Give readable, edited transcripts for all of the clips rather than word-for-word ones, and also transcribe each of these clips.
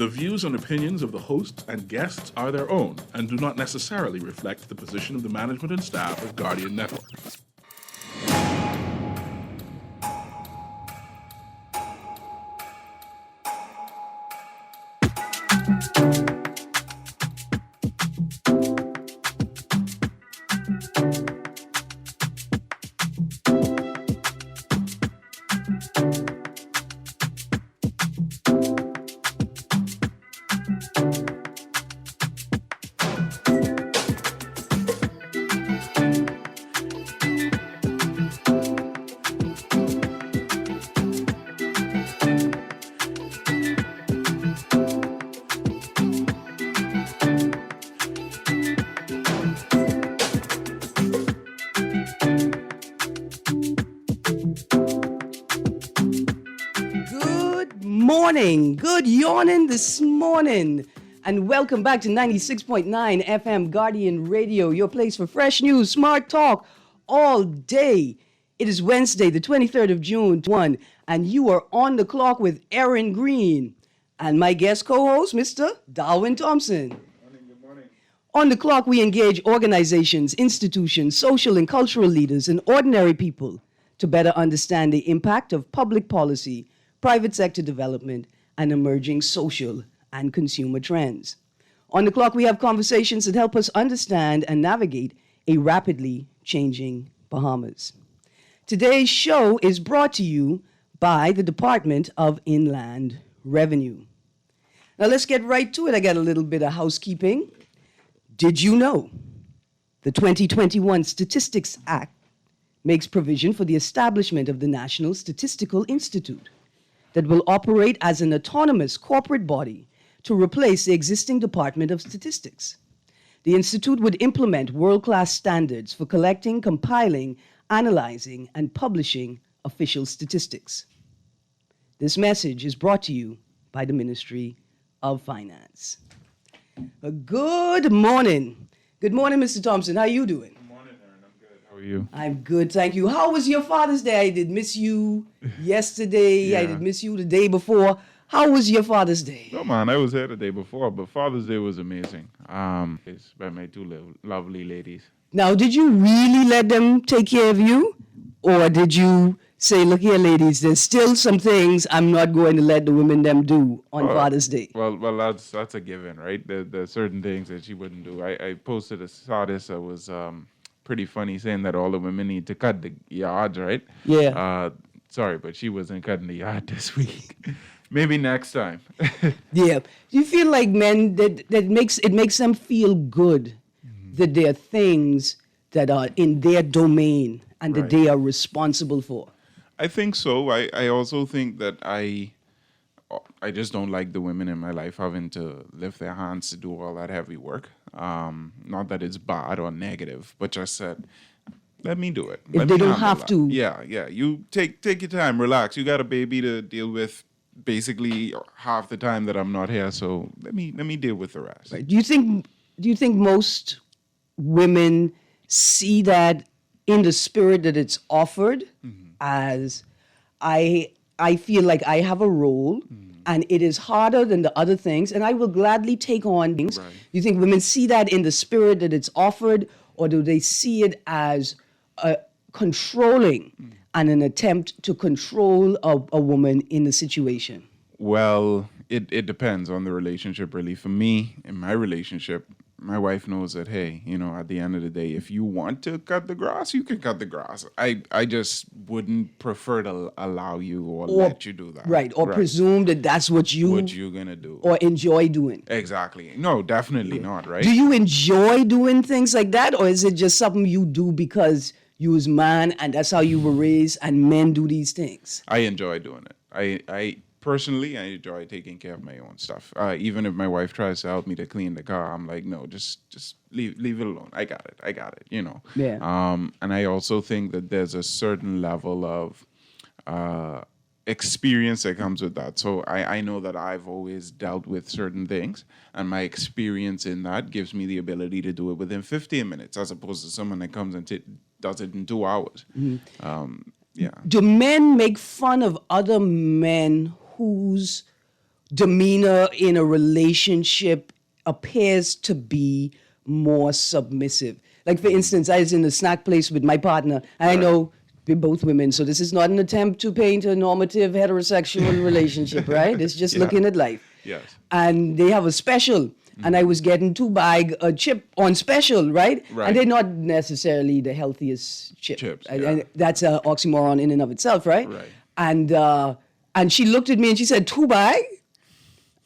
The views and opinions of the hosts and guests are their own and do not necessarily reflect the position of the management and staff of Guardian Network. Good yawning this morning, and welcome back to 96.9 FM Guardian Radio, your place for fresh news, smart talk, all day. It is Wednesday, the 23rd of June, and you are on the clock with Erin, Greene, and my guest co-host, Mr. Darwin Thompson. Good morning. On the clock, we engage organizations, institutions, social and cultural leaders, and ordinary people to better understand the impact of public policy, private sector development, and emerging social and consumer trends. On the clock, we have conversations that help us understand and navigate a rapidly changing Bahamas. Today's show is brought to you by the Department of Inland Revenue. Now let's get right to it. I got a little bit of housekeeping. Did you know the 2021 Statistics Act makes provision for the establishment of the National Statistical Institute that will operate as an autonomous corporate body to replace the existing Department of Statistics. The Institute would implement world-class standards for collecting, compiling, analyzing, and publishing official statistics. This message is brought to you by the Ministry of Finance. Good morning. Good morning, Mr. Thompson. How are you doing? How are you? I'm good, thank you. How was your Father's Day? I did miss you yesterday. Yeah. I did miss you the day before. How was your Father's Day? No, man, I was here the day before, but Father's Day was amazing. It's by my two lovely ladies. Now, did you really let them take care of you? Or did you say, look here, ladies, there's still some things I'm not going to let the women them do on Father's Day? Well, that's a given, right? There's certain things that she wouldn't do. I posted saw this that was pretty funny, saying that all the women need to cut the yard, right? Yeah. Sorry, but she wasn't cutting the yard this week. Maybe next time. Yeah. Do you feel like men that makes them feel good that there are things that are in their domain and that they are responsible for? I think so. I also think that I just don't like the women in my life having to lift their hands to do all that heavy work. Not that it's bad or negative, but just said, let me do it. If they don't have to. Yeah. You take your time, relax. You got a baby to deal with basically half the time that I'm not here, so let me deal with the rest. Right. Do you think most women see that in the spirit that it's offered as I feel like I have a role and it is harder than the other things and I will gladly take on things? Right. You think women see that in the spirit that it's offered, or do they see it as controlling and an attempt to control a woman in the situation? Well, it depends on the relationship, really. For me, in my relationship, my wife knows that, hey, at the end of the day, if you want to cut the grass, you can cut the grass. I just wouldn't prefer to allow you or let you do that. Right, or presume that that's what you're going to do. Or enjoy doing. Exactly. No, definitely not, right? Do you enjoy doing things like that, or is it just something you do because you was man and that's how you were raised and men do these things? I enjoy doing it. I personally, I enjoy taking care of my own stuff. Even if my wife tries to help me to clean the car, I'm like, no, just leave it alone. I got it, Yeah. And I also think that there's a certain level of experience that comes with that. So I know that I've always dealt with certain things, and my experience in that gives me the ability to do it within 15 minutes as opposed to someone that comes and does it in 2 hours. Mm-hmm. Yeah. Do men make fun of other men whose demeanor in a relationship appears to be more submissive. Like, for instance, I was in a snack place with my partner, and I know we're both women, so this is not an attempt to paint a normative heterosexual relationship, right? It's just looking at life. Yes. And they have a special, and I was getting 2 bag a chip on special, right? Right. And they're not necessarily the healthiest Chips, and that's an oxymoron in and of itself, right? Right. And she looked at me and she said, 2 bag?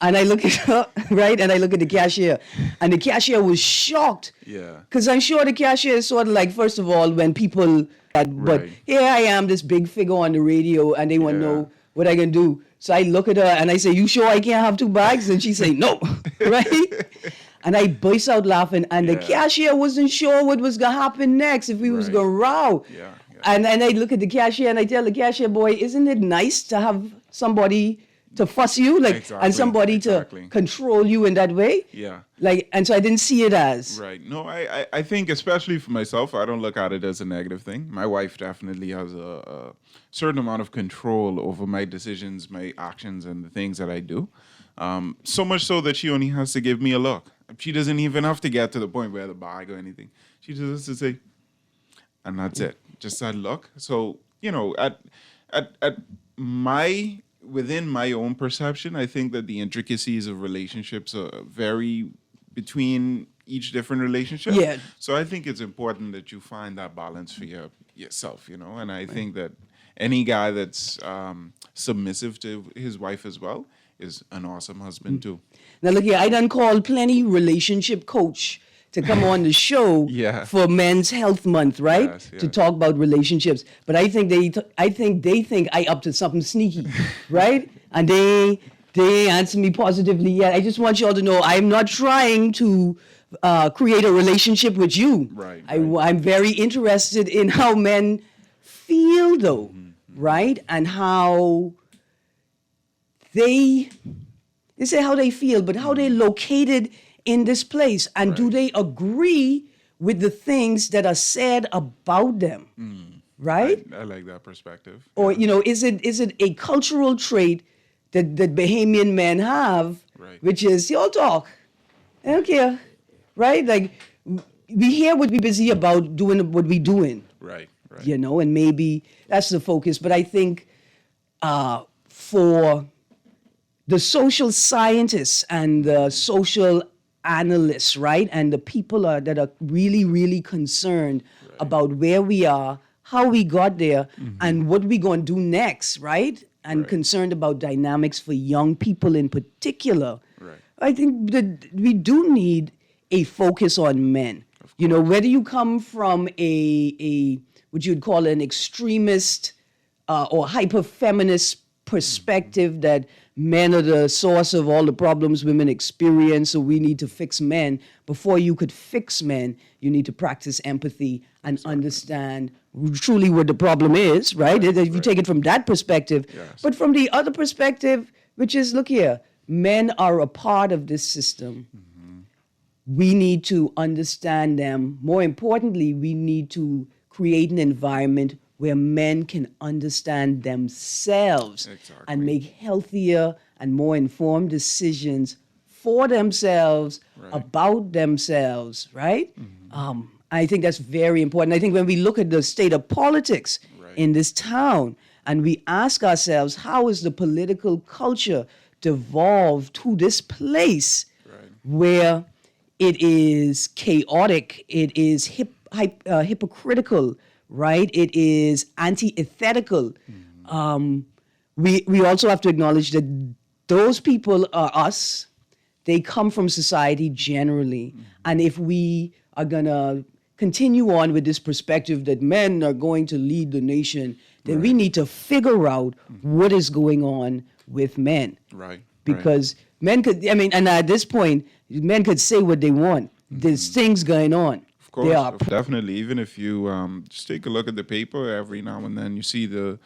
And I look at her, right? And I look at the cashier. And the cashier was shocked. Yeah. Because I'm sure the cashier is sort of like, first of all, when people, but Right. here I am, this big figure on the radio, and they want to Yeah. know what I can do. So I look at her and I say, you sure I can't have 2 bags? And she say, no, right? And I burst out laughing. And the Yeah. cashier wasn't sure what was going to happen next, if we was Right. going to row. Yeah. And I look at the cashier and I tell the cashier, boy, isn't it nice to have somebody to fuss you, like, Exactly, and somebody exactly. to control you in that way? Yeah. Like, and so I didn't see it as. Right. No, I think, especially for myself, I don't look at it as a negative thing. My wife definitely has a certain amount of control over my decisions, my actions, and the things that I do. So much so that she only has to give me a look. She doesn't even have to get to the point where the bag or anything. She just has to say, and that's it. Just that look. So, you know, at my within my own perception, I think that the intricacies of relationships vary between each different relationship. Yeah. So I think it's important that you find that balance for yourself, you know. And I think that any guy that's submissive to his wife as well is an awesome husband too. Now look here, I done called plenty relationship coach to come on the show Yeah. for Men's Health Month, right? Yes, To yes. talk about relationships. But I think they think I up to something sneaky, right? And they answer me positively yet. I just want you all to know I'm not trying to create a relationship with you. Right, I'm very interested in how men feel, though, right? And how they say how they feel, but how they're located in this place, and do they agree with the things that are said about them, right? I like that perspective. Or you know, is it a cultural trait that Bahamian men have, Right. which is y'all talk, I don't care, right? Like we hear what we busy about doing what we doing, Right. Right. you know, and maybe that's the focus. But I think for the social scientists and the social analysts, right, and the people that are really, really concerned about where we are, how we got there, and what we're going to do next, right, and Right. concerned about dynamics for young people in particular. Right. I think that we do need a focus on men. You know, whether you come from a what you'd call an extremist or hyper-feminist perspective that men are the source of all the problems women experience, so we need to fix men. Before you could fix men, you need to practice empathy and understand truly what the problem is, right? If you take it from that perspective. Yes. But from the other perspective, which is, look here, men are a part of this system. We need to understand them. More importantly, we need to create an environment where men can understand themselves Exactly. and make healthier and more informed decisions for themselves, about themselves, right? I think that's very important. I think when we look at the state of politics in this town and we ask ourselves, how is the political culture devolved to this place where it is chaotic, it is hypocritical, right? It is antithetical. We also have to acknowledge that those people are us. They come from society generally. And if we are going to continue on with this perspective that men are going to lead the nation, then we need to figure out what is going on with men. Right. Because men could, I mean, and at this point, men could say what they want. There's things going on. Of course, definitely. Even if you just take a look at the paper every now and then, you see the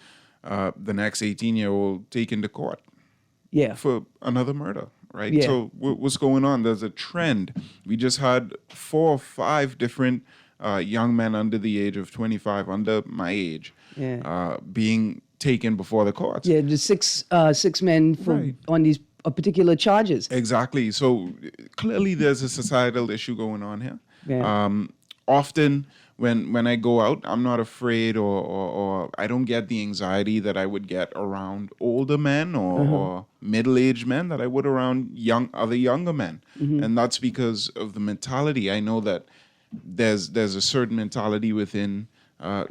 next 18-year-old taken to court Yeah. for another murder, right? Yeah. So what's going on? There's a trend. We just had 4 or 5 different young men under the age of 25, under my age, being taken before the courts. Yeah, the six men Right. on these particular charges. Exactly. So clearly there's a societal issue going on here. Yeah. Often when I go out, I'm not afraid or I don't get the anxiety that I would get around older men or middle-aged men that I would around other younger men. And that's because of the mentality. I know that there's a certain mentality within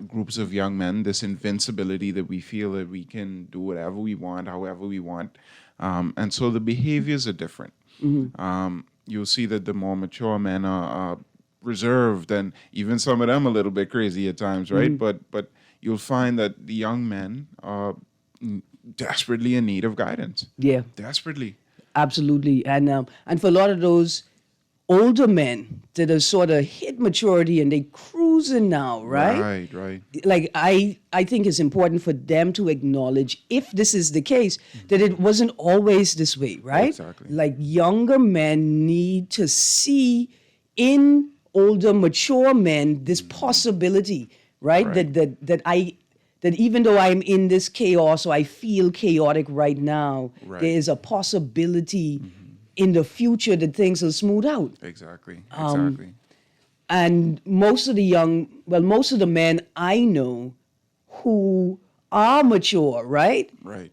groups of young men, this invincibility that we feel that we can do whatever we want, however we want. And so the behaviors are different. You'll see that the more mature men are reserved, and even some of them a little bit crazy at times, right? But you'll find that the young men are desperately in need of guidance. Yeah. Desperately. Absolutely. And for a lot of those older men that are sort of hit maturity and they cruising now, right? Right. Like I think it's important for them to acknowledge, if this is the case, that it wasn't always this way, right? Exactly. Like younger men need to see in older, mature men this possibility, right? Right. That even though I'm in this chaos or I feel chaotic right now, Right. there is a possibility in the future that things will smooth out. Exactly. And most of the men I know who are mature, right? Right.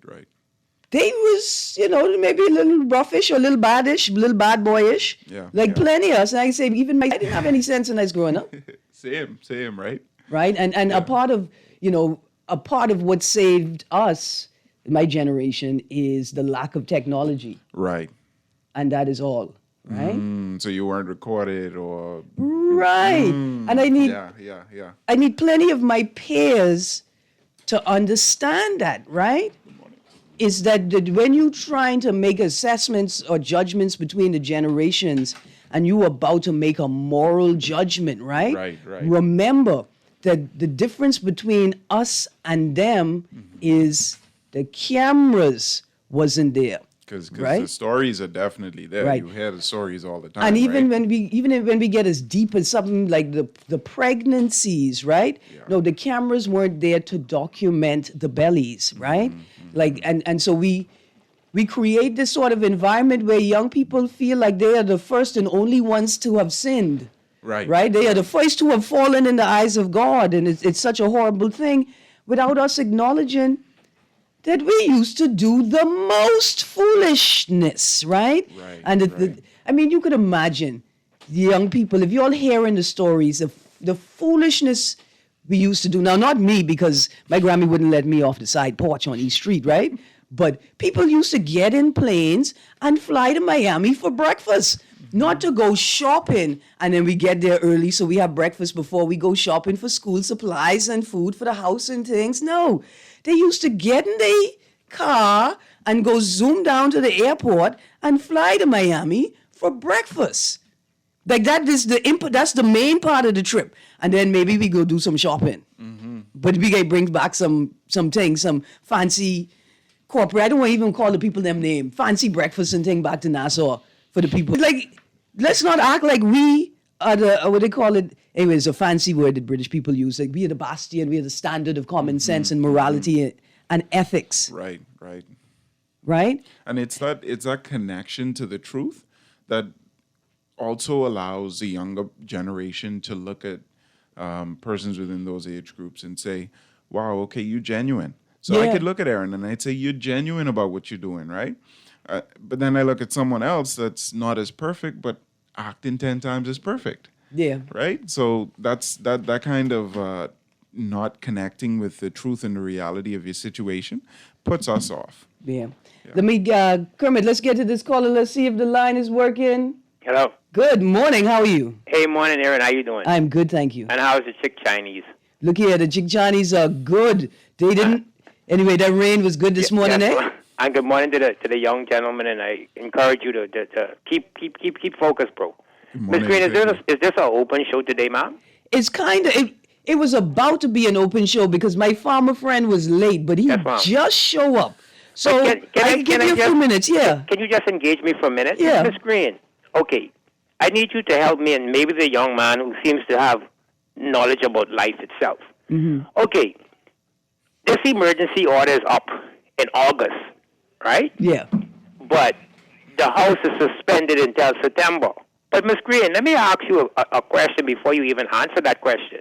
They was, maybe a little roughish or a little badish, a little bad boyish. Yeah, Like yeah. plenty of us. And I say, I didn't have any sense when I was growing up. Same, right? Right? And a part of what saved us, my generation, is the lack of technology. Right. And that is all. Right? So you weren't recorded or Right. And I need yeah. I need plenty of my peers to understand that, right? Is that when you're trying to make assessments or judgments between the generations and you're about to make a moral judgment, right? Right. Remember that the difference between us and them is the cameras wasn't there. Because right? the stories are definitely there. Right. You hear the stories all the time. And even right? when we get as deep as something like the pregnancies, right? Yeah. No, the cameras weren't there to document the bellies, right? Like and so we create this sort of environment where young people feel like they are the first and only ones to have sinned. Right. Right? They are the first to have fallen in the eyes of God, and it's such a horrible thing without us acknowledging that we used to do the most foolishness, right? Right, And I mean, you could imagine the young people, if you're all hearing the stories of the foolishness we used to do. Now, not me, because my Grammy wouldn't let me off the side porch on East Street, right? But people used to get in planes and fly to Miami for breakfast, not to go shopping. And then we get there early, so we have breakfast before we go shopping for school supplies and food for the house and things. No. They used to get in their car and go zoom down to the airport and fly to Miami for breakfast. Like that's the main part of the trip. And then maybe we go do some shopping. But we can bring back some things, some fancy corporate, I don't want to even call the people them name, fancy breakfast and thing back to Nassau for the people. Like, let's not act like we are what they call it. Anyway, it's a fancy word that British people use. Like, we are the bastion, we are the standard of common sense and morality and ethics. Right. Right? And it's that connection to the truth that also allows the younger generation to look at persons within those age groups and say, wow, okay, you're genuine. So I Yeah. could look at Erin and I'd say, you're genuine about what you're doing, right? But then I look at someone else that's not as perfect, but acting 10 times as perfect. Yeah. Right? So that's that kind of not connecting with the truth and the reality of your situation puts us off. Yeah. Let me, Kermit, let's get to this caller. Let's see if the line is working. Hello. Good morning. How are you? Hey, morning, Erin. How you doing? I'm good, thank you. And how's the chick Chinese? Look here, the Chicchanis are good. They didn't. Anyway, that rain was good this morning, eh? And good morning to the young gentleman, and I encourage you to keep focused, bro. Miss Greene, is this an open show today, ma'am? It's kind of. It was about to be an open show because my farmer friend was late, but he Yes, ma'am. just show up. So But I can give you a few minutes. Yeah. Can you just engage me for a minute? Yeah. Miss Greene, okay. I need you to help me and maybe the young man who seems to have knowledge about life itself. Mm-hmm. Okay. This emergency order is up in August, right? Yeah. but the House is suspended until September. But Ms. Greene, let me ask you a question before you even answer that question.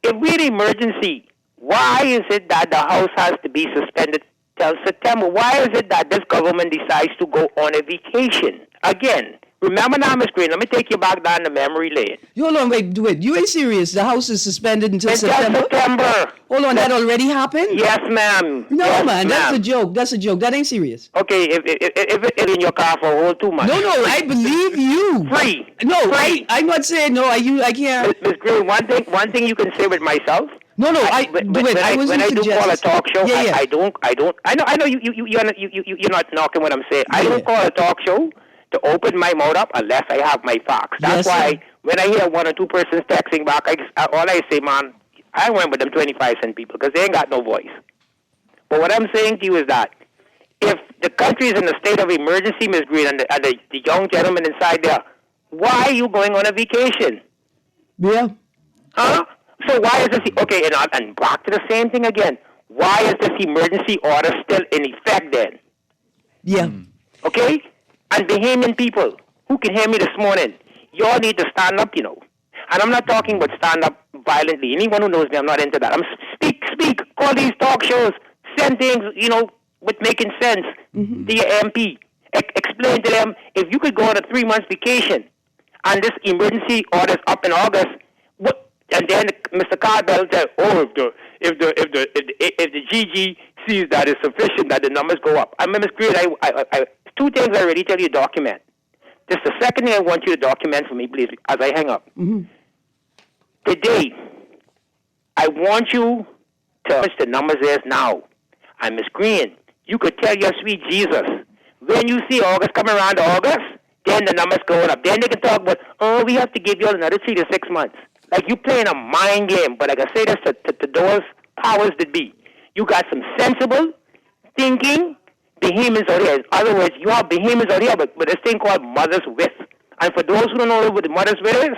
If we're in emergency, why is it that the House has to be suspended till September? Why is it that this government decides to go on a vacation? Again, remember now, Ms. Greene, let me take you back down the memory lane. Hold on, wait. You ain't serious. The House is suspended until September? September. Hold on, that already happened? Yes, ma'am. No, yes, man, that's ma'am. a joke. That's a joke. That ain't serious. Okay, if it's in your car for a whole 2 months. No, I believe you. Free. No, Free. I'm not saying no. I can't. Ms. Greene, one thing you can say with myself. No, When I do call a talk show, Yeah. I don't. I know you're not knocking what I'm saying. I don't call a talk show to open my mouth up unless I have my facts. That's why when I hear one or two persons texting back, all I say, man, I went with them 25-cent people because they ain't got no voice. But what I'm saying to you is that if the country is in a state of emergency, Ms. Greene, and the young gentleman inside there, why are you going on a vacation? Yeah. Huh? So why is this, okay, and back to the same thing again. Why is this emergency order still in effect then? Yeah. Okay? And Bahamian people who can hear me this morning, y'all need to stand up, And I'm not talking about stand up violently. Anyone who knows me, I'm not into that. Speak, call these talk shows, send things, with making sense to your MP. Explain to them, if you could go on a 3-month vacation and this emergency order is up in August, and then Mr. Cardwell said, if the GG sees that it's sufficient, that the numbers go up. I mean, Ms. Greene, I two things I already tell you to document. This is the second thing I want you to document for me, please, as I hang up. Mm-hmm. Today, I want you to watch the numbers is now. And Ms. Greene, you could tell your sweet Jesus, when you see August coming around to August, then the numbers going up. Then they can talk about, we have to give you another 3 to 6 months. Like you playing a mind game, but I can say this to those powers that be. You got some sensible thinking Bahamians out here. In other words, you have Bahamians out here, but this thing called mother's wit. And for those who don't know what the mother's wit is,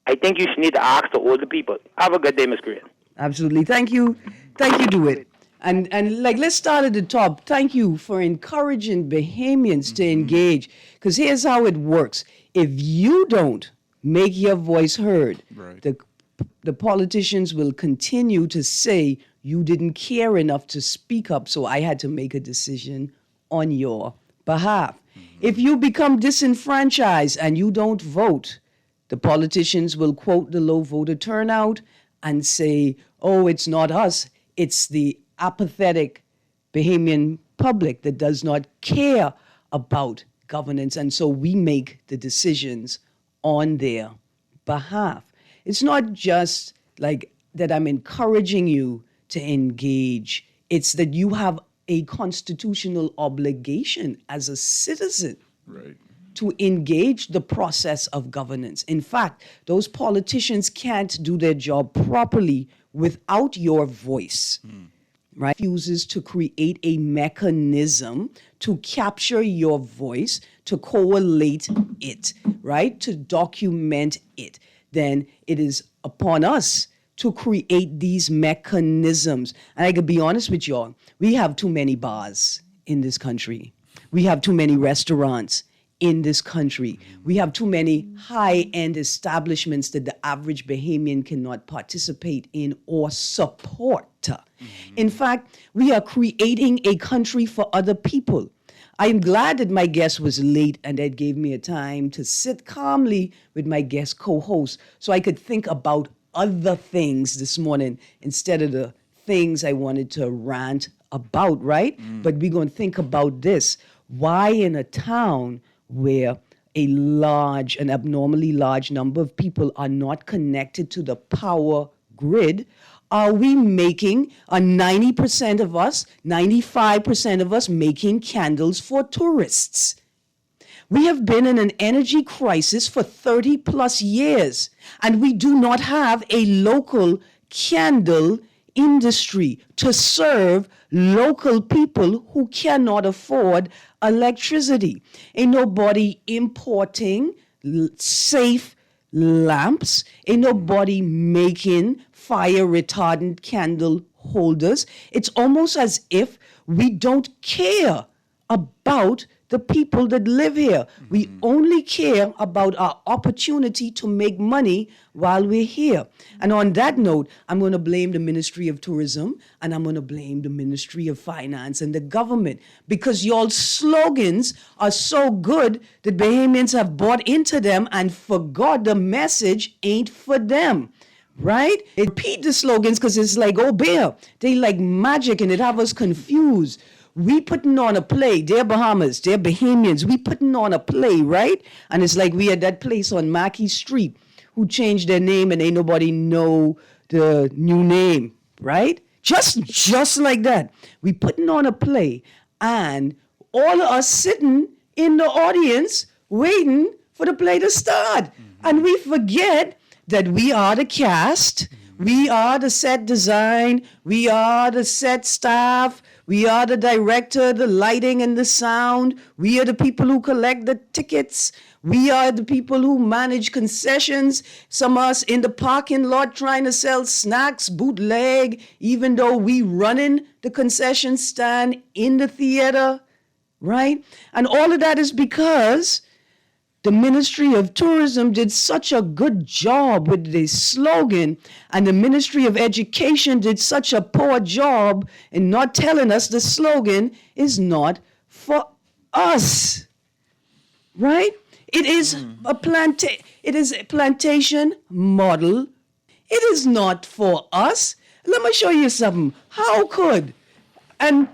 I think you should need to ask the older people. Have a good day, Ms. Greene. Absolutely. Thank you, DeWitt. And let's start at the top. Thank you for encouraging Bahamians to engage. Because here's how it works. If you don't make your voice heard, right, the politicians will continue to say you didn't care enough to speak up, so I had to make a decision on your behalf. If you become disenfranchised and you don't vote, the politicians will quote the low voter turnout and say, it's not us, it's the apathetic Bahamian public that does not care about governance, and so we make the decisions on their behalf. It's not just like that I'm encouraging you to engage. It's that you have a constitutional obligation as a citizen, right, to engage the process of governance. In fact, those politicians can't do their job properly without your voice. Right? Refuses to create a mechanism to capture your voice, to collate it, right? To document it. Then it is upon us to create these mechanisms. And I could be honest with y'all, we have too many bars in this country. We have too many restaurants in this country. We have too many high-end establishments that the average Bahamian cannot participate in or support. In fact, we are creating a country for other people. I'm glad that my guest was late and that gave me a time to sit calmly with my guest co-host so I could think about other things this morning instead of the things I wanted to rant about, right? But we're going to think about this. Why in a town where an abnormally large number of people are not connected to the power grid, are we making 90% of us, 95% of us making candles for tourists? We have been in an energy crisis for 30 plus years, and we do not have a local candle industry to serve local people who cannot afford electricity. Ain't nobody importing safe lamps. Ain't nobody making fire retardant candle holders. It's almost as if we don't care about the people that live here. We only care about our opportunity to make money while we're here. And on that note, I'm going to blame the Ministry of Tourism and I'm going to blame the Ministry of Finance and the government, because y'all's slogans are so good that Bahamians have bought into them and forgot the message ain't for them. Right? It repeat the slogans because it's like, oh, bear. They like magic and it have us confused. We putting on a play. They're Bahamas. They're Bahamians. We putting on a play, right? And it's like we at that place on Mackey Street who changed their name and ain't nobody know the new name, right? Just like that. We putting on a play and all of us sitting in the audience waiting for the play to start. And we forget that we are the cast, we are the set design, we are the set staff, we are the director, the lighting and the sound, we are the people who collect the tickets, we are the people who manage concessions, some of us in the parking lot trying to sell snacks, bootleg, even though we running the concession stand in the theater, right? And all of that is because the Ministry of Tourism did such a good job with the slogan, and the Ministry of Education did such a poor job in not telling us the slogan is not for us. Right? It is a plantation model. It is not for us. Let me show you something. How could? And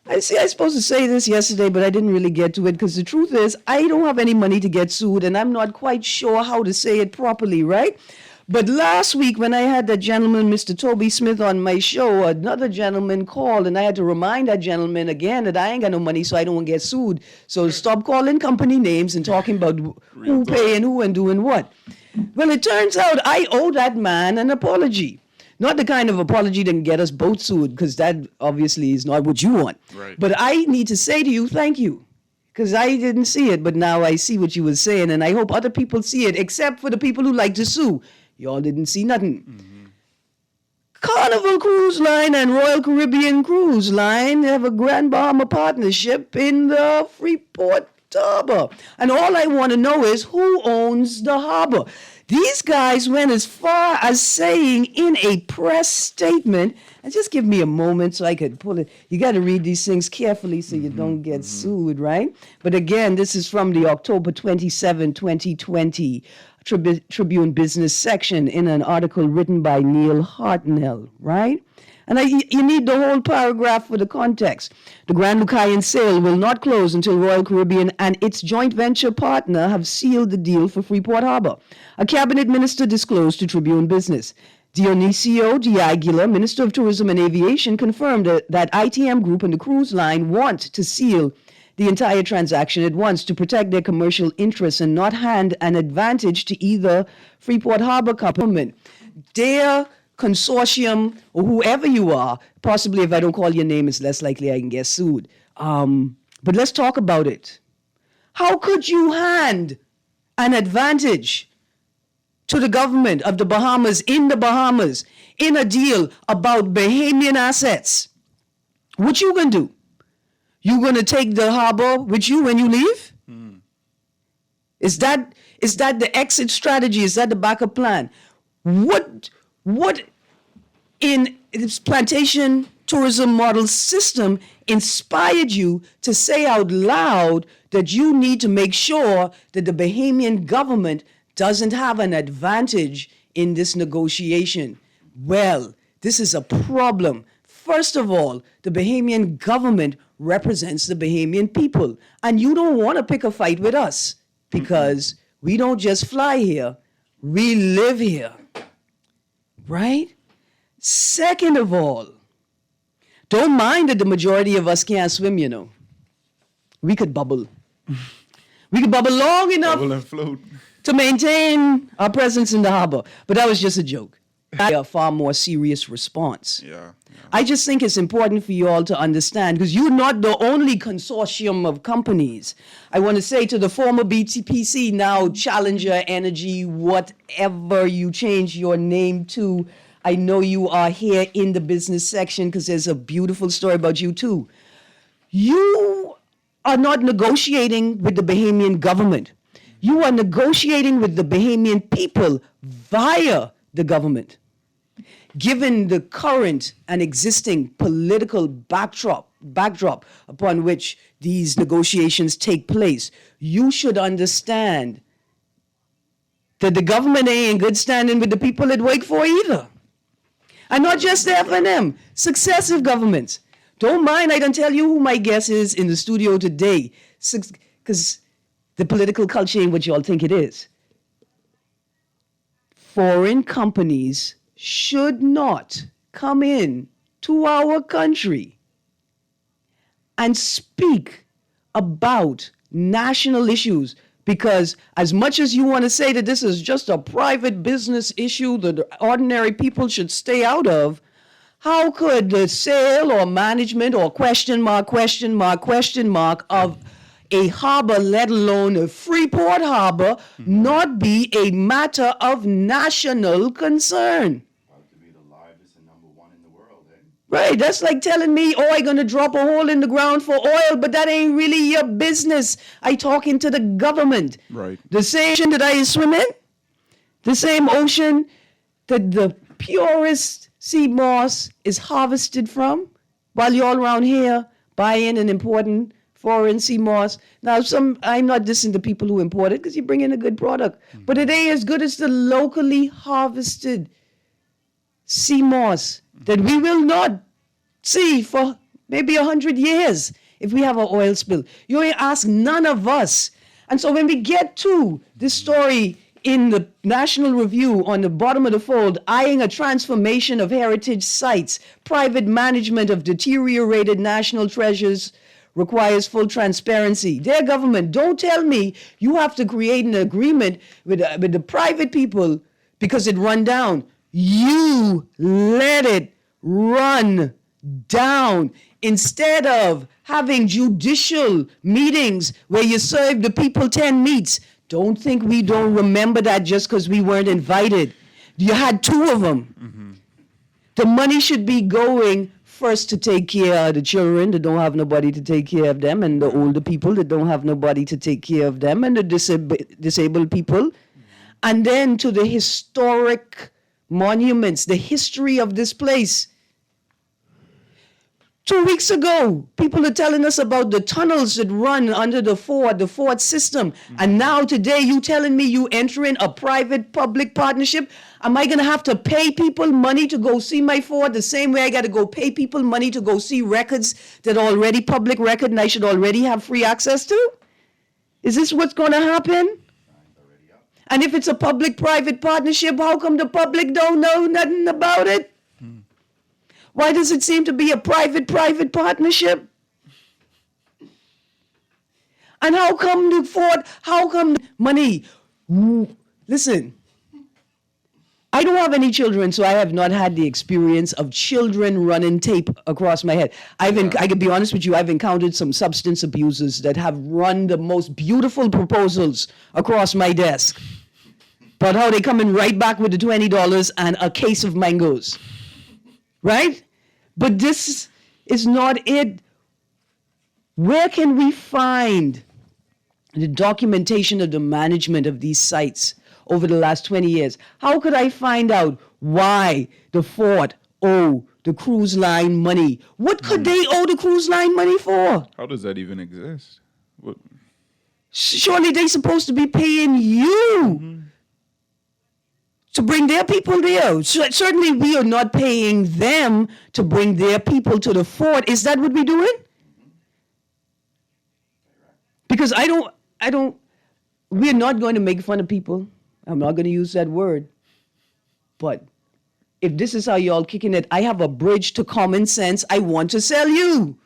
I was supposed to say this yesterday, but I didn't really get to it because the truth is I don't have any money to get sued and I'm not quite sure how to say it properly, right? But last week when I had that gentleman, Mr. Toby Smith, on my show, another gentleman called and I had to remind that gentleman again that I ain't got no money so I don't get sued. So stop calling company names and talking about who paying who and doing what. Well, it turns out I owe that man an apology. Not the kind of apology that can get us both sued, because that obviously is not what you want. Right. But I need to say to you, thank you. Because I didn't see it, but now I see what you were saying, and I hope other people see it, except for the people who like to sue. Y'all didn't see nothing. Carnival Cruise Line and Royal Caribbean Cruise Line have a Grand Bahama partnership in the Freeport Harbor. And all I want to know is who owns the harbor. These guys went as far as saying in a press statement, and just give me a moment so I could pull it. You got to read these things carefully so you don't get sued, right? But again, this is from the October 27, 2020 Tribune Business section in an article written by Neil Hartnell, right? And you need the whole paragraph for the context. The Grand Lucayan sale will not close until Royal Caribbean and its joint venture partner have sealed the deal for Freeport Harbor. A cabinet minister disclosed to Tribune Business. Dionisio de Aguilar, Minister of Tourism and Aviation, confirmed that ITM Group and the cruise line want to seal the entire transaction at once to protect their commercial interests and not hand an advantage to either Freeport Harbor government. Their consortium, or whoever you are, possibly if I don't call your name, it's less likely I can get sued. But let's talk about it. How could you hand an advantage to the government of the Bahamas in a deal about Bahamian assets? What you gonna do? You gonna take the harbor with you when you leave? Is that the exit strategy? Is that the backup plan? What in this plantation tourism model system inspired you to say out loud that you need to make sure that the Bahamian government doesn't have an advantage in this negotiation? Well, this is a problem. First of all, the Bahamian government represents the Bahamian people, and you don't want to pick a fight with us because we don't just fly here, we live here. Right? Second of all, don't mind that the majority of us can't swim, you know. We could bubble. We could bubble long enough Bubble and float. to maintain our presence in the harbor. But that was just a joke. A far more serious response. Yeah. I just think it's important for you all to understand, because you're not the only consortium of companies. I want to say to the former BTPC, now Challenger Energy, whatever you change your name to, I know you are here in the business section because there's a beautiful story about you too. You are not negotiating with the Bahamian government. You are negotiating with the Bahamian people via the government. Given the current and existing political backdrop upon which these negotiations take place, you should understand that the government ain't in good standing with the people it work for either. And not just the F&M, successive governments. Don't mind, I can tell you who my guest is in the studio today, because the political culture ain't what y'all think it is. Foreign companies should not come in to our country and speak about national issues, because as much as you want to say that this is just a private business issue that ordinary people should stay out of, how could the sale or management or question mark of a harbor, let alone a Freeport harbor, not be a matter of national concern? About to be the largest and number one in the world, eh? Right, that's like telling me, oh, I'm going to drop a hole in the ground for oil, but that ain't really your business. I talking to the government. Right. The same ocean that I swim in, the same ocean that the purest sea moss is harvested from, while y'all around here buying and importing foreign sea moss. Now, I'm not dissing the people who import it, because you bring in a good product, but it ain't as good as the locally harvested sea moss that we will not see for maybe 100 years if we have an oil spill. You ain't ask none of us. And so when we get to this story in the National Review on the bottom of the fold, eyeing a transformation of heritage sites, private management of deteriorated national treasures requires full transparency. Dear government, don't tell me you have to create an agreement with the private people because it run down. You let it run down instead of having judicial meetings where you serve the people 10 meats. Don't think we don't remember that just because we weren't invited. You had 2 of them. Mm-hmm. The money should be going first to take care of the children that don't have nobody to take care of them, and the older people that don't have nobody to take care of them, and the disabled people. And then to the historic monuments, the history of this place. 2 weeks ago, people are telling us about the tunnels that run under the Ford system. Mm-hmm. And now today, you telling me you entering a private-public partnership? Am I going to have to pay people money to go see my Ford the same way I got to go pay people money to go see records that are already public record and I should already have free access to? Is this what's going to happen? And if it's a public-private partnership, how come the public don't know nothing about it? Why does it seem to be a private-private partnership? And how come the Ford, how come money? Listen, I don't have any children, so I have not had the experience of children running tape across my head. I can be honest with you, I've encountered some substance abusers that have run the most beautiful proposals across my desk. But how they coming right back with the $20 and a case of mangoes. Right? But this is not it. Where can we find the documentation of the management of these sites over the last 20 years? How could I find out why the Ford owe the cruise line money? What could they owe the cruise line money for? How does that even exist? What? Surely they're supposed to be paying you to bring their people there. Certainly we are not paying them to bring their people to the fort. Is that what we're doing? Because we're not going to make fun of people. I'm not going to use that word. But if this is how y'all kicking it, I have a bridge to common sense I want to sell you.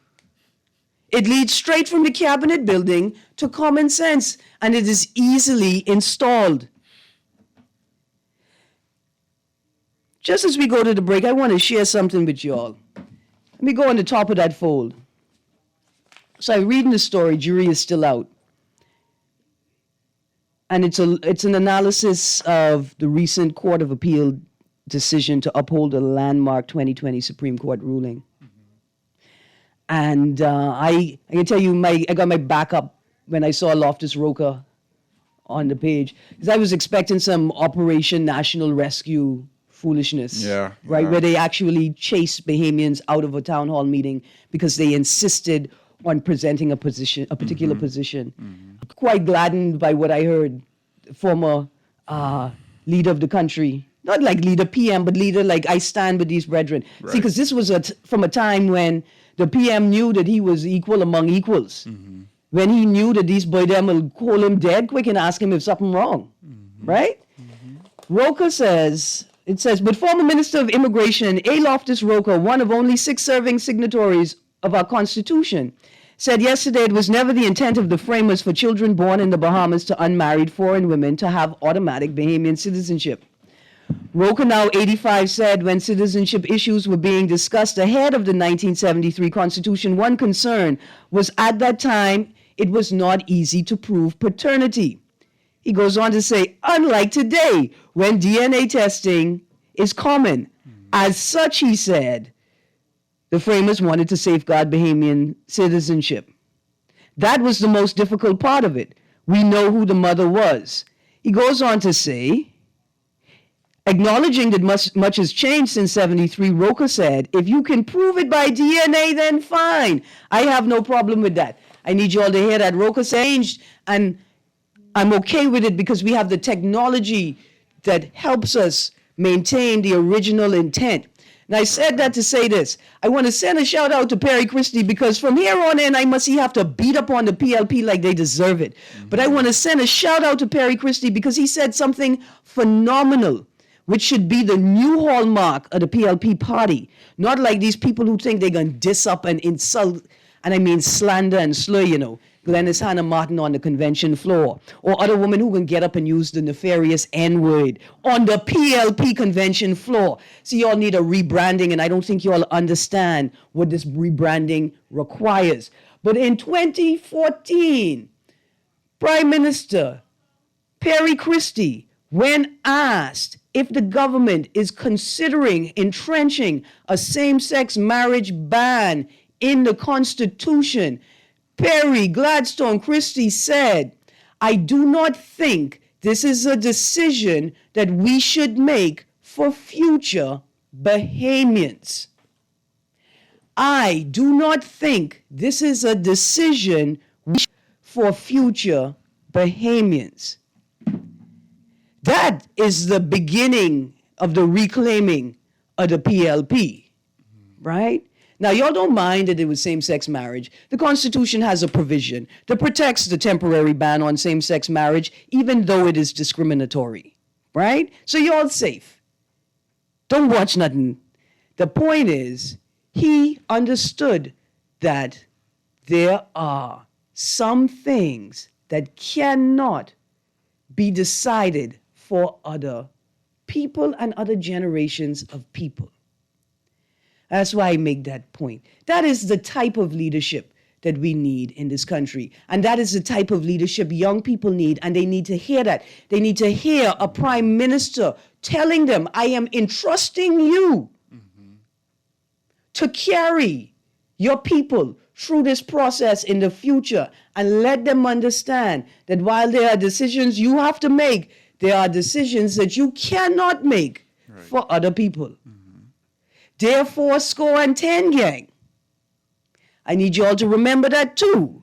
It leads straight from the cabinet building to common sense, and it is easily installed. Just as we go to the break, I want to share something with y'all. Let me go on the top of that fold. So I'm reading the story, jury is still out. And it's an analysis of the recent Court of Appeal decision to uphold a landmark 2020 Supreme Court ruling. And I can tell you, I got my back up when I saw Loftus Roca on the page, because I was expecting some Operation National Rescue foolishness, Yeah, right, yeah. where they actually chased Bahamians out of a town hall meeting because they insisted on presenting a particular position. Quite gladdened by what I heard, former leader of the country, not like leader PM, but leader like I stand with these brethren. See, Right. because this was from a time when the PM knew that he was equal among equals. When he knew that these boy them will call him dead quick and ask him if something wrong, right? Roca says, it says, but former Minister of Immigration A. Loftus Roca, one of only 6 serving signatories of our Constitution, said yesterday it was never the intent of the framers for children born in the Bahamas to unmarried foreign women to have automatic Bahamian citizenship. Roca, now 85, said when citizenship issues were being discussed ahead of the 1973 Constitution, one concern was at that time it was not easy to prove paternity. He goes on to say, unlike today, when DNA testing is common. As such, he said, the framers wanted to safeguard Bahamian citizenship. That was the most difficult part of it. We know who the mother was. He goes on to say, acknowledging that much has changed since 73, Roca said, if you can prove it by DNA, then fine. I have no problem with that. I need you all to hear that. Roca changed, and I'm okay with it because we have the technology that helps us maintain the original intent. And I said that to say this. I want to send a shout out to Perry Christie, because from here on in, I must have to beat up on the PLP like they deserve it. But I want to send a shout out to Perry Christie because he said something phenomenal, which should be the new hallmark of the PLP party. Not like these people who think they're going to diss up and insult, and I mean slander and slur, Glennis Hannah Martin on the convention floor, or other women who can get up and use the nefarious N-word on the PLP convention floor. So y'all need a rebranding, and I don't think y'all understand what this rebranding requires. But in 2014, Prime Minister Perry Christie, when asked if the government is considering entrenching a same-sex marriage ban in the Constitution, Perry Gladstone Christie said, I do not think this is a decision that we should make for future Bahamians. I do not think this is a decision for future Bahamians. That is the beginning of the reclaiming of the PLP, right? Now, y'all don't mind that it was same-sex marriage. The Constitution has a provision that protects the temporary ban on same-sex marriage, even though it is discriminatory, right? So y'all safe. Don't watch nothing. The point is, he understood that there are some things that cannot be decided for other people and other generations of people. That's why I make that point. That is the type of leadership that we need in this country. And that is the type of leadership young people need, and they need to hear that. They need to hear a prime minister telling them, I am entrusting you to carry your people through this process in the future, and let them understand that while there are decisions you have to make, there are decisions that you cannot make for other people. Therefore, score and 10, gang. I need you all to remember that too.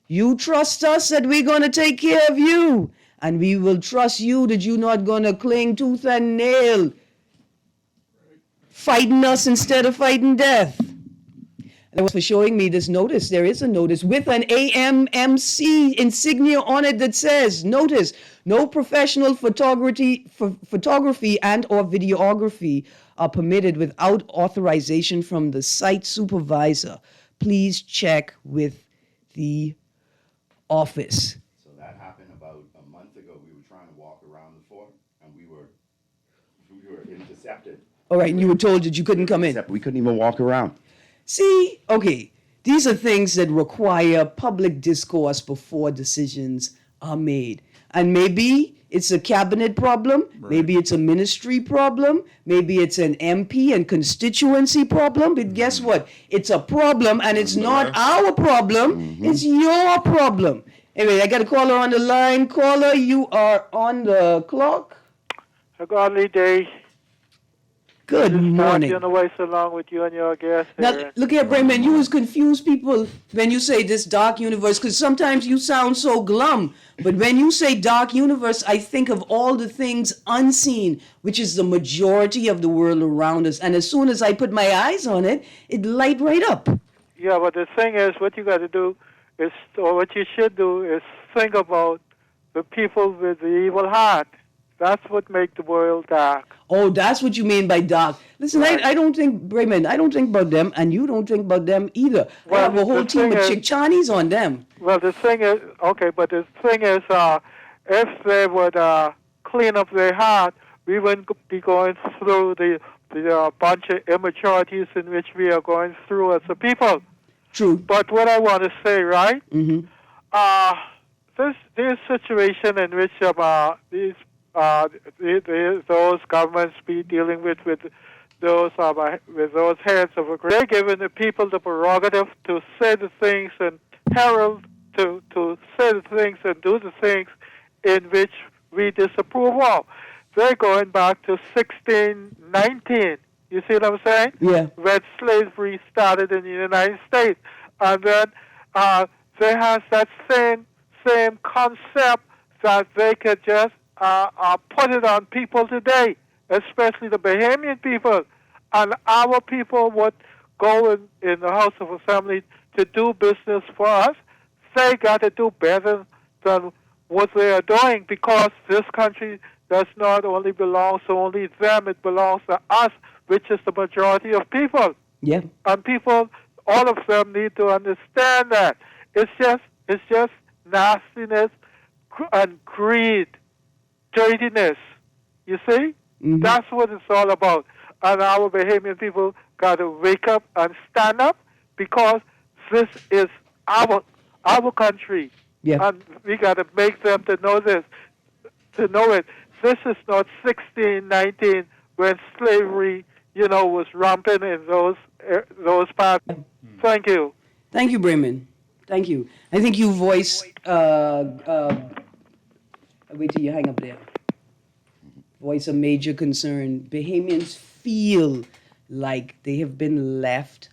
You trust us that we're going to take care of you, and we will trust you that you're not going to cling tooth and nail, fighting us instead of fighting death. And for showing me this notice. There is a notice with an AMMC insignia on it that says, notice, no professional photography and or videography are permitted without authorization from the site supervisor. Please check with the office. So that happened about a month ago. We were trying to walk around the fort, and we were intercepted. All right, and you were told that you couldn't come in. We couldn't even walk around. See, okay, these are things that require public discourse before decisions are made. And maybe it's a cabinet problem, maybe it's a ministry problem, maybe it's an MP and constituency problem, but guess what? It's a problem, and it's not our problem, it's your problem. Anyway, I got a caller on the line. Caller, you are on the clock. A godly day. Good morning. On the way so long with you and your guest. Now, look here, Brayman, you always confuse people when you say this dark universe, because sometimes you sound so glum. But when you say dark universe, I think of all the things unseen, which is the majority of the world around us. And as soon as I put my eyes on it, it light right up. Yeah, but the thing is, what you got to do is, or what you should do is think about the people with the evil heart. That's what makes the world dark. Oh, that's what you mean by dark. Listen, Right. I don't think, Brayman, I don't think about them, and you don't think about them either. Well, I have a whole the team of thing is- Chickchanis on them. Well, the thing is, okay, but the thing is, if they would clean up their heart, we wouldn't be going through the bunch of immaturities in which we are going through as a people. True. But what I want to say, right? Mm-hmm. This situation in which those governments be dealing with those heads of a they're giving the people the prerogative to say the things and herald to say the things and do the things in which we disapprove of. They're going back to 1619. You see what I'm saying? Yeah. When slavery started in the United States, and then they have that same concept that they could just put it on people today, especially the Bahamian people. And our people would go in the House of Assembly to do business for us. They got to do better than what they are doing, because this country does not only belong to only them, it belongs to us, which is the majority of people. Yeah. And people, all of them need to understand that. It's just nastiness and greed, dirtiness. You see? Mm-hmm. That's what it's all about. And our Bahamian people got to wake up and stand up, because this is our country. Yeah. And we got to make them to know this, to know it. This is not 1619 when slavery, was rampant in those parts. Thank you. Thank you, Brayman. Thank you. I think you voice. Wait till you hang up there. Voice a major concern. Bahamians feel like they have been left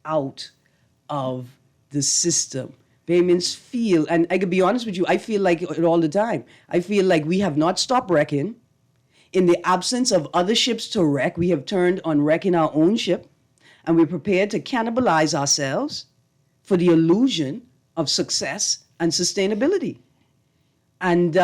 out of the system. Bahamians feel, and I could be honest with you, I feel like it all the time. I feel like we have not stopped wrecking. In the absence of other ships to wreck, we have turned on wrecking our own ship, and we're prepared to cannibalize ourselves for the illusion of success and sustainability. And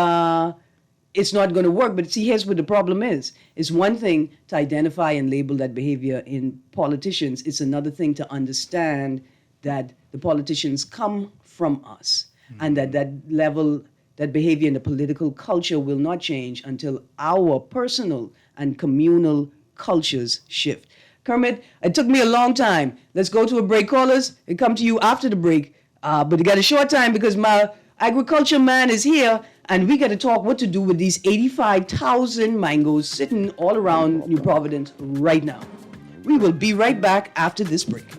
it's not going to work. But see, here's what the problem is. It's one thing to identify and label that behavior in politicians. It's another thing to understand that the politicians come from us, and that behavior in the political culture will not change until our personal and communal cultures shift. Kermit, it took me a long time. Let's go to a break. Callers, it come to you after the break. But you got a short time because my agriculture man is here, and we got to talk what to do with these 85,000 mangoes sitting all around New Providence right now. We will be right back after this break.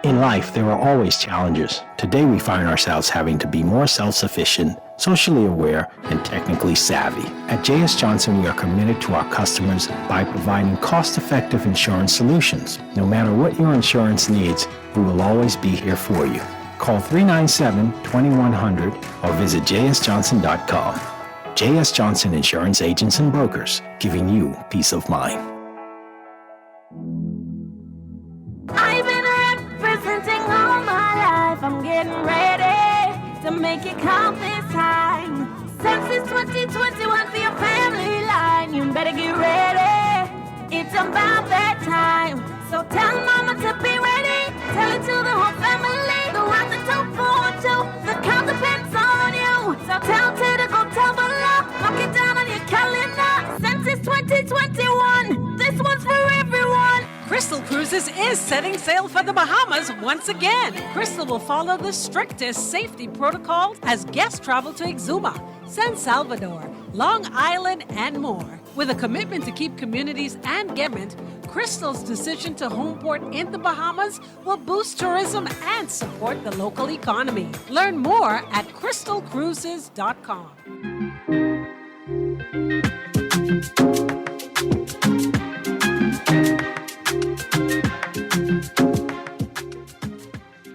In life, there are always challenges. Today, we find ourselves having to be more self-sufficient, socially aware, and technically savvy. At J.S. Johnson, we are committed to our customers by providing cost-effective insurance solutions. No matter what your insurance needs, we will always be here for you. Call 397-2100 or visit jsjohnson.com. J.S. Johnson Insurance Agents and Brokers, giving you peace of mind. I've been representing all my life. I'm getting ready to make it count this time. Since it's 2021 for your family line, you better get ready. It's about that time. So tell mama to be ready. Tell it to the whole family. Go out the top for two. The count depends on you. So tell Ted to go tell below. Mark it down on your calendar. Since it's 2021, this one's for everyone. Crystal Cruises is is setting sail for the Bahamas once again. Crystal will follow the strictest safety protocols as guests travel to Exuma, San Salvador, Long Island, and more. With a commitment to keep communities and government, Crystal's decision to home port in the Bahamas will boost tourism and support the local economy. Learn more at crystalcruises.com.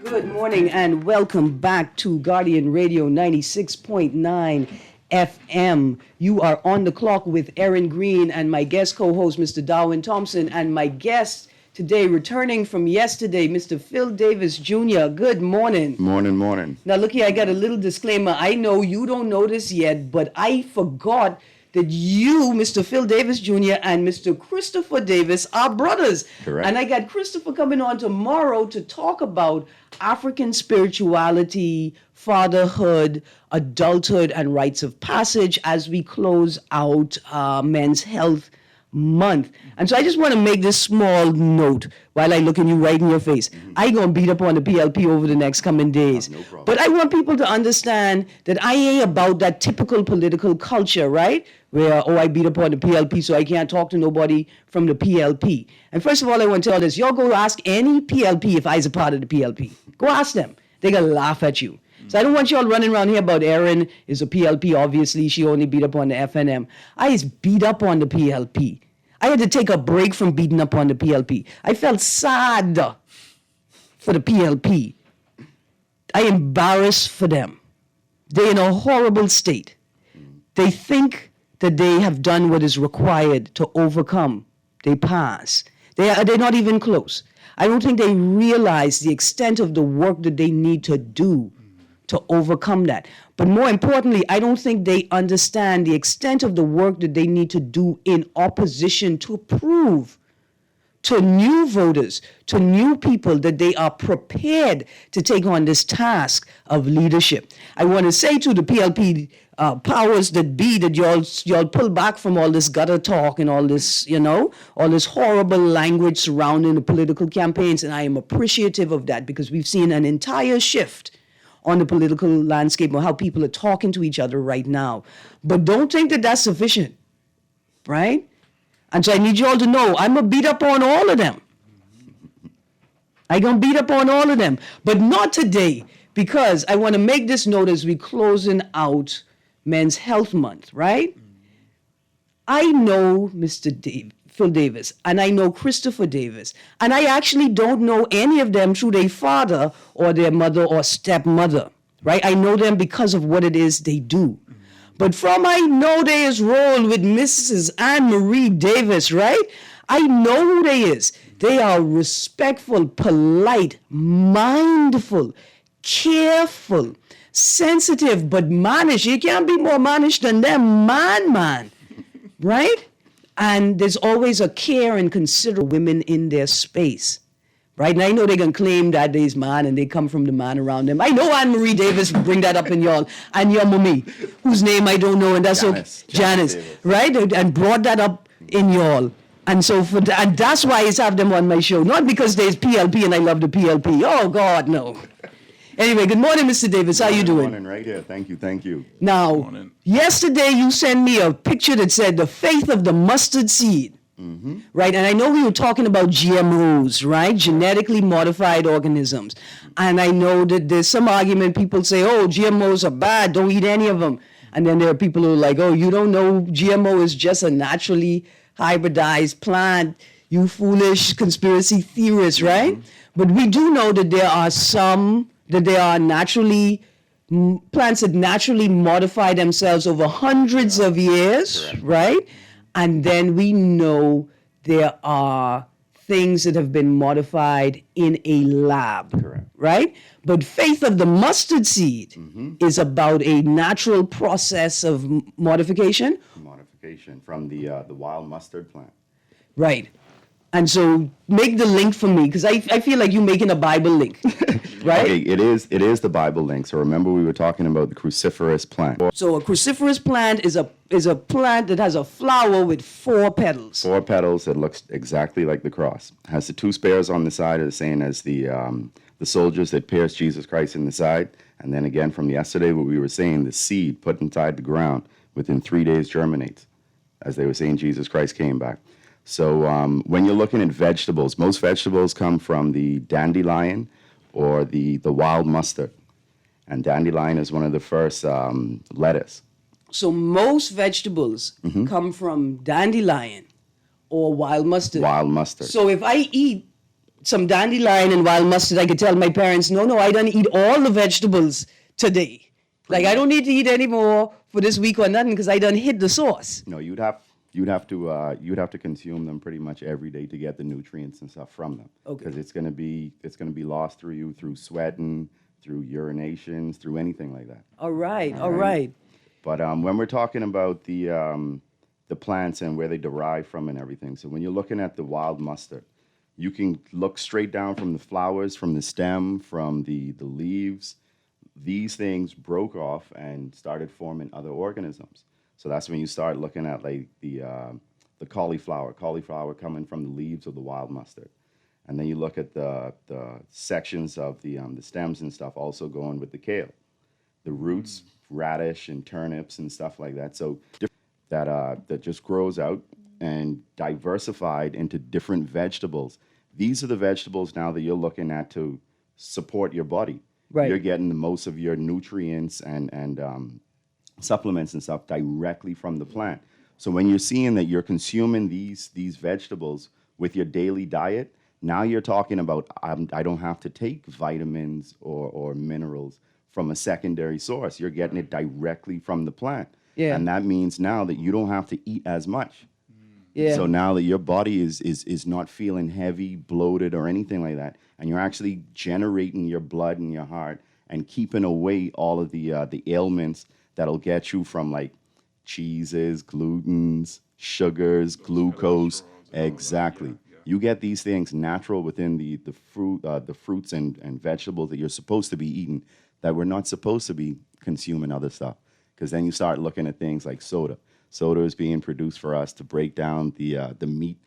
Good morning and welcome back to Guardian Radio 96.9 FM. You are on the clock with Erin, Greene, and my guest co-host, Mr. Darwin Thompson, and my guest today, returning from yesterday, Mr. Phil Davis Jr. Good morning. Morning. Now, look here, I got a little disclaimer. I know you don't know this yet, but I forgot that you, Mr. Phil Davis Jr. and Mr. Christopher Davis are brothers. Correct. And I got Christopher coming on tomorrow to talk about African spirituality, fatherhood, adulthood, and rites of passage as we close out Men's Health Month. And so I just want to make this small note while I look at you right in your face. I ain't going to beat up on the PLP over the next coming days. No problem. But I want people to understand that I ain't about that typical political culture, right? Where, I beat up on the PLP so I can't talk to nobody from the PLP. And first of all, I want to tell this. Y'all go ask any PLP if I was a part of the PLP. Go ask them. They're going to laugh at you. So I don't want y'all running around here about Erin is a PLP. Obviously, she only beat up on the FNM. I is beat up on the PLP. I had to take a break from beating up on the PLP. I felt sad for the PLP. I embarrassed for them. They're in a horrible state. They think that they have done what is required to overcome. They pass. They're not even close. I don't think they realize the extent of the work that they need to do to overcome that. But more importantly, I don't think they understand the extent of the work that they need to do in opposition to prove to new voters, to new people, that they are prepared to take on this task of leadership. I want to say to the PLP powers that be that y'all pull back from all this gutter talk and all this, all this horrible language surrounding the political campaigns. And I am appreciative of that because we've seen an entire shift on the political landscape or how people are talking to each other right now. But don't think that that's sufficient, right? And so I need you all to know, I'm going to beat up on all of them. I'm going to beat up on all of them. But not today, because I want to make this note as we closing out Men's Health Month, right? I know Mr. Phil Davis, and I know Christopher Davis, and I actually don't know any of them through their father or their mother or stepmother, right? I know them because of what it is they do. But from I know they is role with Mrs. Anne-Marie Davis, right? I know who they is. They are respectful, polite, mindful, careful, sensitive, but mannish. You can't be more mannish than them, man, right? And there's always a care and consider women in their space, right? And I know they're going to claim that they's man and they come from the man around them. I know Anne-Marie Davis bring that up in y'all, and your mommy, whose name I don't know, and that's Janice, right? And brought that up in y'all. And so and that's why I have them on my show. Not because there's PLP and I love the PLP. Oh, God, no. Anyway, good morning, Mr. Davis. How you doing? Good morning, right here. Thank you. Now, yesterday you sent me a picture that said the faith of the mustard seed, right? And I know we were talking about GMOs, right? Genetically modified organisms. And I know that there's some argument, people say, oh, GMOs are bad, don't eat any of them. And then there are people who are like, oh, you don't know GMO is just a naturally hybridized plant, you foolish conspiracy theorists, right? But we do know that there are naturally plants that naturally modify themselves over hundreds of years, right? And then we know there are things that have been modified in a lab, right? But faith of the mustard seed is about a natural process of modification. Modification from the wild mustard plant. Right. And so make the link for me, because I feel like you're making a Bible link, right? Okay, it is the Bible link. So remember we were talking about the cruciferous plant. So a cruciferous plant is a plant that has a flower with 4 petals. 4 petals that looks exactly like the cross. Has the 2 spears on the side, the same as the soldiers that pierced Jesus Christ in the side. And then again from yesterday, what we were saying, the seed put inside the ground within 3 days germinates. As they were saying, Jesus Christ came back. So when you're looking at vegetables, most vegetables come from the dandelion or the wild mustard. And dandelion is one of the first lettuce. So most vegetables come from dandelion or wild mustard. Wild mustard. So if I eat some dandelion and wild mustard, I could tell my parents, no, I don't eat all the vegetables today. Like I don't need to eat any more for this week or nothing because I done hit the sauce. No, you'd have to consume them pretty much every day to get the nutrients and stuff from them. Okay. Because it's gonna be lost through sweating, through urinations, through anything like that. All right. But when we're talking about the plants and where they derive from and everything, so when you're looking at the wild mustard, you can look straight down from the flowers, from the stem, from the leaves. These things broke off and started forming other organisms. So that's when you start looking at like the cauliflower coming from the leaves of the wild mustard. And then you look at the sections of the stems and stuff also going with the kale. The roots, radish and turnips and stuff like that. So that just grows out and diversified into different vegetables. These are the vegetables now that you're looking at to support your body. Right. You're getting the most of your nutrients and supplements and stuff directly from the plant. So when you're seeing that you're consuming these vegetables with your daily diet, now you're talking about I don't have to take vitamins or minerals from a secondary source. You're getting it directly from the plant. Yeah. And that means now that you don't have to eat as much. Yeah. So now that your body is not feeling heavy, bloated, or anything like that, and you're actually generating your blood and your heart and keeping away all of the ailments that'll get you from like cheeses, glutens, sugars, glucose. Exactly. You get these things natural within the fruits and vegetables that you're supposed to be eating, that we're not supposed to be consuming other stuff. Because then you start looking at things like soda. Soda is being produced for us to break down the meat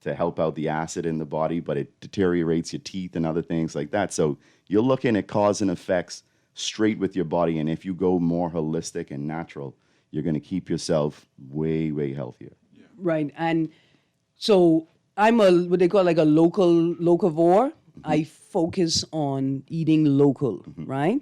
to help out the acid in the body, but it deteriorates your teeth and other things like that. So you're looking at cause and effects straight with your body. And if you go more holistic and natural, you're going to keep yourself way, way healthier. Yeah. Right. And so I'm what they call like a locavore. I focus on eating local, right?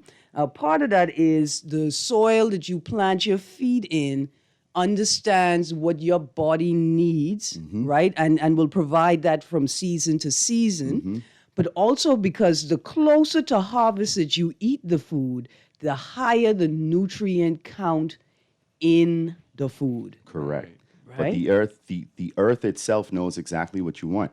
Part of that is the soil that you plant your feed in understands what your body needs, right? And will provide that from season to season. But also because the closer to harvest that you eat the food, the higher the nutrient count in the food. Correct. Right. But the earth itself knows exactly what you want.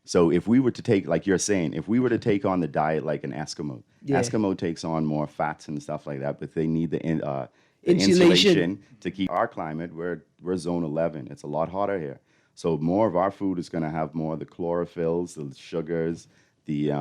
So if we were to take, like you're saying, if we were to take on the diet like an Eskimo, Yeah. Eskimo takes on more fats and stuff like that, but they need the Insulation. insulation to keep our climate. We're zone 11. It's a lot hotter here. So more of our food is going to have more of the chlorophylls, the sugars, the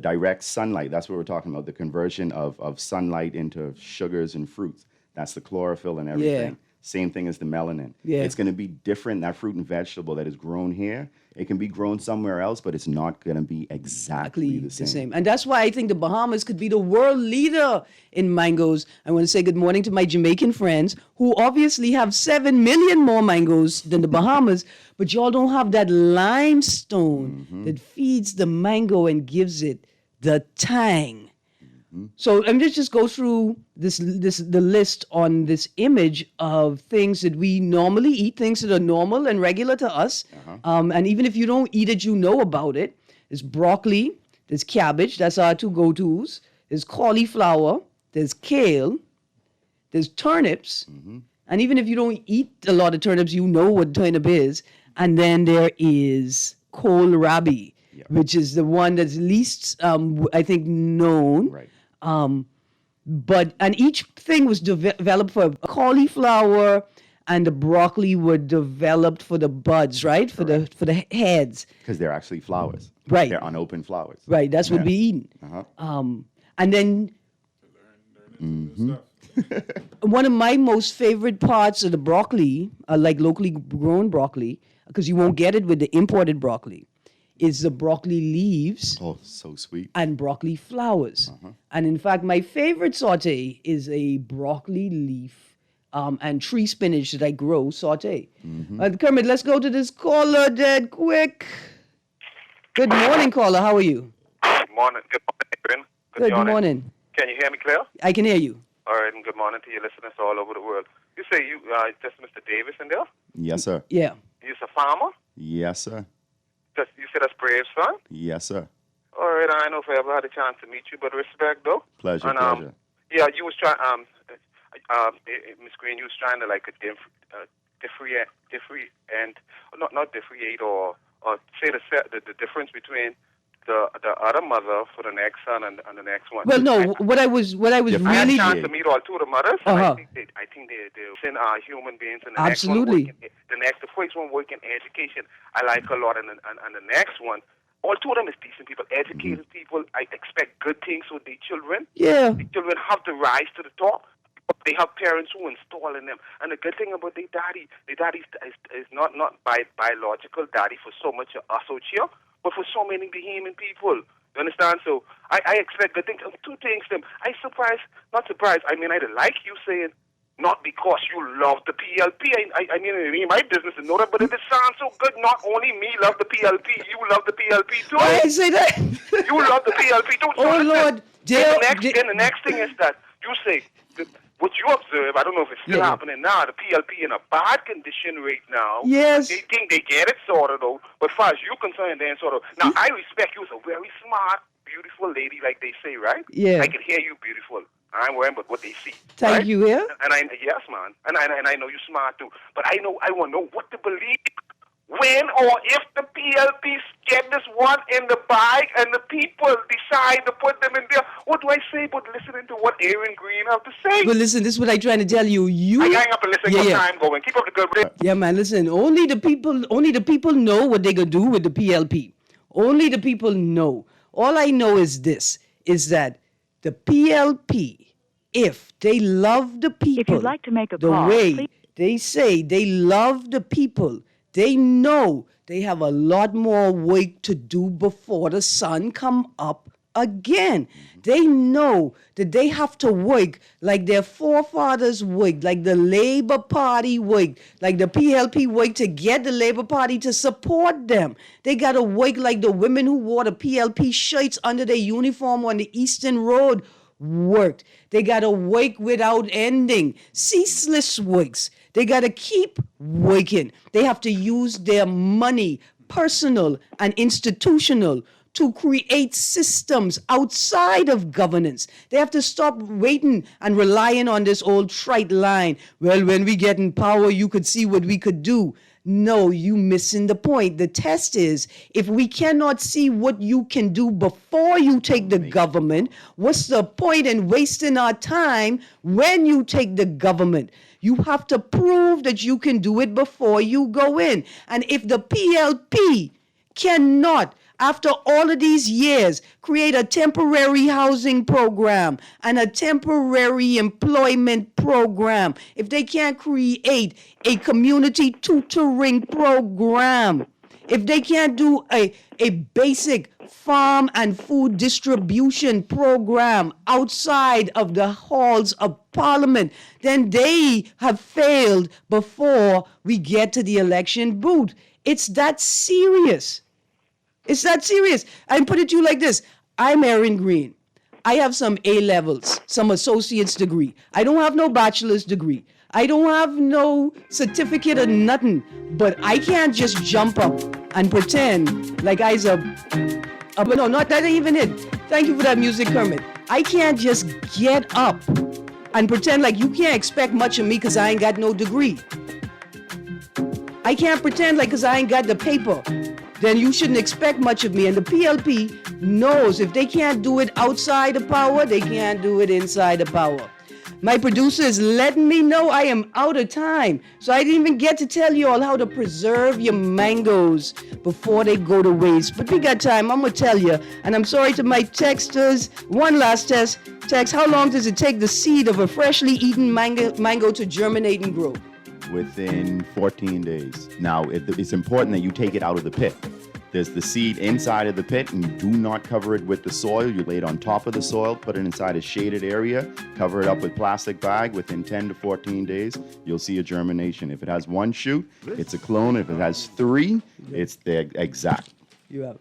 direct sunlight. That's what we're talking about, the conversion of sunlight into sugars and fruits. That's the chlorophyll and everything. Yeah. Same thing as the melanin. Yeah. It's going to be different. That fruit and vegetable that is grown here, it can be grown somewhere else, but it's not going to be exactly the same. And that's why I think the Bahamas could be the world leader in mangoes. I want to say good morning to my Jamaican friends who obviously have 7 million more mangoes than the Bahamas, but y'all don't have that limestone that feeds the mango and gives it the tang. So let me just go through the list on this image of things that we normally eat, things that are normal and regular to us. And even if you don't eat it, you know about it. There's broccoli, there's cabbage, that's our 2 go-tos. There's cauliflower, there's kale, there's turnips. And even if you don't eat a lot of turnips, you know what turnip is. And then there is kohlrabi, which is the one that's least, I think, known. Right. And each thing was developed for cauliflower and the broccoli were developed for the buds, right? For the heads. Because they're actually flowers. Right. They're unopened flowers. Right, that's what we eating. And then one of my most favorite parts of the broccoli, like locally grown broccoli, because you won't get it with the imported broccoli, is the broccoli leaves Oh, so sweet. and broccoli flowers. And in fact, my favorite saute is a broccoli leaf and tree spinach that I grow saute. Kermit, let's go to this caller dead quick. Good morning, caller. How are you? Good morning, Erin. Good morning. Can you hear me clear? I can hear you. All right, and good morning to your listeners all over the world. You say you just Mr. Davis in there? Yes, sir. Yeah. You're a farmer? Yes, sir. You said that's brave, son? Yes, sir. All right, I don't know if I ever had a chance to meet you, but respect, though. Pleasure, and, pleasure. Yeah, you was trying, Miss Greene, you was trying to, like, not differentiate or say the difference between the other mother for the next son and the next one. Well, no, what I was I had a really chance to meet all two of the mothers. And Uh-huh. I think they're human beings. And the Absolutely. the first one work in education. I like a lot, and the next one, all two of them is decent people, educated people. I expect good things with their children. Yeah. The children have to rise to the top. They have parents who install in them. And the good thing about their daddy is not biological daddy for so much us out here, but for so many Bahamian people. You understand? So I expect good things. Two things them. Not surprised. I mean, I like you saying, not because you love the PLP. I mean, it ain't my business to know that, but if it sounds so good, not only me love the PLP, you love the PLP too. I didn't say that. You love the PLP too. So Oh, listen, Lord. the next thing is that you say, what you observe, I don't know if it's still happening now, the PLP in a bad condition right now. Yes. They think they get it sorted out, but as far as you're concerned, they're sort of. Now, I respect you as a very smart, beautiful lady, like they say, right? Yeah. I can hear you beautiful. I'm worrying about what they see. Thank right? you, yeah? And yes, man. And I know you're smart too. But I want to know what to believe. When or if the PLPs get this one in the bag and the people decide to put them in there, what do I say but listening to what Erin Greene have to say? But listen, this is what I'm trying to tell you. I hang up and listen. Time going. Keep up the good work. Yeah, man, listen. Only the people know what they gonna do with the PLP. Only the people know. All I know is this, is that the PLP, if they love the people, if you'd like to make a the call, way please. they say they love the people, they know they have a lot more work to do before the sun come up again. They know that they have to work like their forefathers worked, like the Labour Party worked, like the PLP worked to get the Labour Party to support them. They got to work like the women who wore the PLP shirts under their uniform on the Eastern Road worked. They got to work without ending. Ceaseless works. They got to keep working. They have to use their money, personal and institutional, to create systems outside of governance. They have to stop waiting and relying on this old trite line, well, when we get in power, you could see what we could do. No, you missing the point. The test is, if we cannot see what you can do before you take the government, what's the point in wasting our time when you take the government? You have to prove that you can do it before you go in. And if the PLP cannot, after all of these years, create a temporary housing program and a temporary employment program, if they can't create a community tutoring program, if they can't do a basic farm and food distribution program outside of the halls of Parliament, then they have failed before we get to the election booth. It's that serious. It's that serious. I put it to you like this. I'm Erin Greene. I have some A-levels, some associate's degree. I don't have no bachelor's degree. I don't have no certificate or nothing. But I can't just jump up and pretend like I's no, not that even it. Thank you for that music, Kermit. I can't just get up and pretend like you can't expect much of me because I ain't got no degree. I can't pretend like because I ain't got the paper, then you shouldn't expect much of me. And the PLP knows if they can't do it outside of power, they can't do it inside of power. My producer is letting me know I am out of time. So I didn't even get to tell you all how to preserve your mangoes before they go to waste. But we got time. I'm going to tell you. And I'm sorry to my texters. One last text. How long does it take the seed of a freshly eaten mango to germinate and grow? Within 14 days. Now, it's important that you take it out of the pit. There's the seed inside of the pit, and you do not cover it with the soil. You lay it on top of the soil, put it inside a shaded area, cover it up with plastic bag. Within 10 to 14 days, you'll see a germination. If it has one shoot, it's a clone. If it has three, it's the exact. You out.